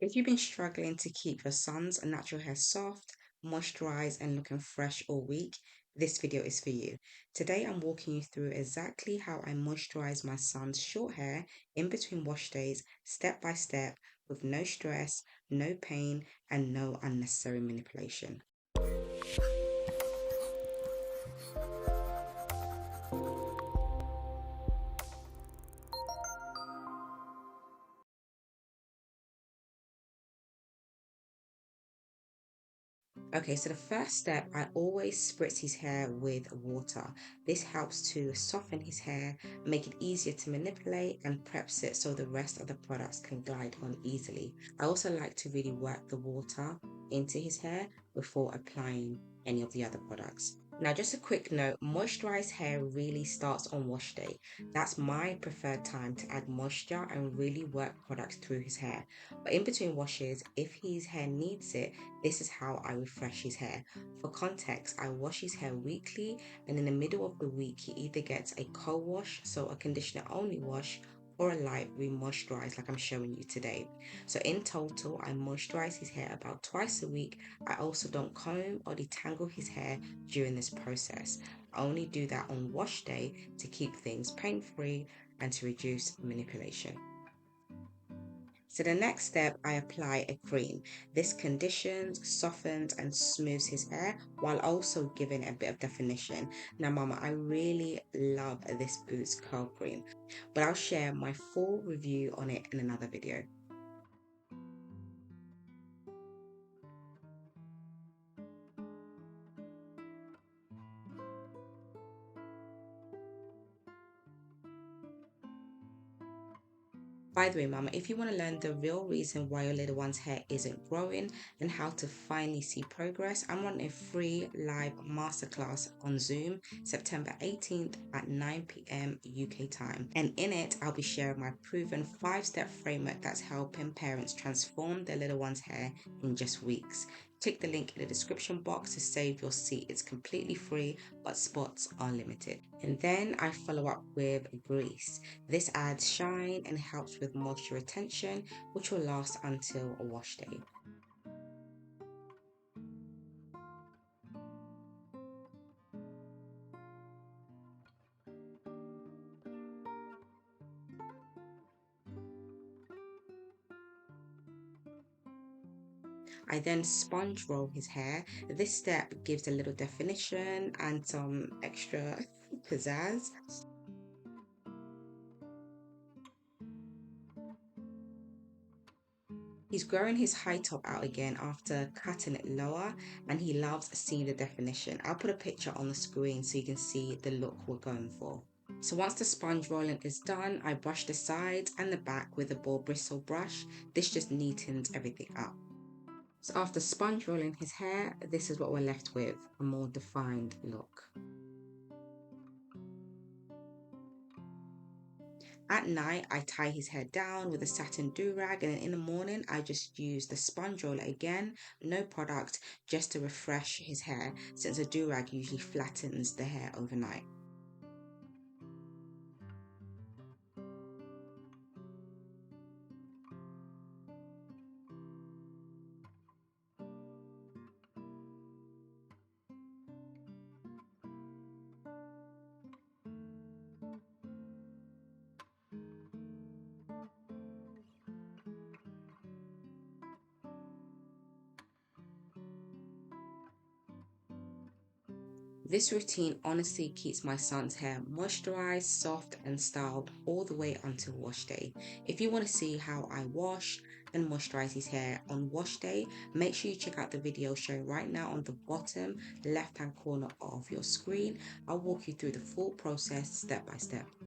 If you've been struggling to keep your son's natural hair soft, moisturized, and looking fresh all week, this video is for you. Today, I'm walking you through exactly how I moisturize my son's short hair in between wash days, step by step, with no stress, no pain, and no unnecessary manipulation. Okay, so the first step, I always spritz his hair with water. This helps to soften his hair, make it easier to manipulate, and preps it so the rest of the products can glide on easily. I also like to really work the water into his hair before applying any of the other products. Now, just a quick note, moisturized hair really starts on wash day. That's my preferred time to add moisture and really work products through his hair. But in between washes, if his hair needs it, this is how I refresh his hair. For context, I wash his hair weekly, and in the middle of the week, he either gets a co-wash, so a conditioner only wash, or a light re-moisturize like I'm showing you today. So in total, I moisturize his hair about twice a week. I also don't comb or detangle his hair during this process. I only do that on wash day to keep things pain-free and to reduce manipulation. So the next step, I apply a cream. This conditions, softens, and smooths his hair while also giving a bit of definition. Now, Mama, I really love this Boots curl cream, but I'll share my full review on it in another video. By the way, Mama, if you want to learn the real reason why your little one's hair isn't growing and how to finally see progress, I'm running a free live masterclass on Zoom September 18th at 9 p.m. UK time. And in it, I'll be sharing my proven 5-step framework that's helping parents transform their little one's hair in just weeks. Click the link in the description box to save your seat. It's completely free, but spots are limited. And then I follow up with grease. This adds shine and helps with moisture retention, which will last until a wash day. I then sponge roll his hair. This step gives a little definition and some extra pizzazz. He's growing his high top out again after cutting it lower, and he loves seeing the definition. I'll put a picture on the screen so you can see the look we're going for. So once the sponge rolling is done, I brush the sides and the back with a ball bristle brush. This just neatens everything up. So after sponge rolling his hair, this is what we're left with, a more defined look. At night, I tie his hair down with a satin do-rag, and then in the morning, I just use the sponge roller again, no product, just to refresh his hair, since a do-rag usually flattens the hair overnight. This routine honestly keeps my son's hair moisturized, soft, and styled all the way until wash day. If you want to see how I wash and moisturize his hair on wash day, make sure you check out the video showing right now on the bottom left hand corner of your screen. I'll walk you through the full process step by step.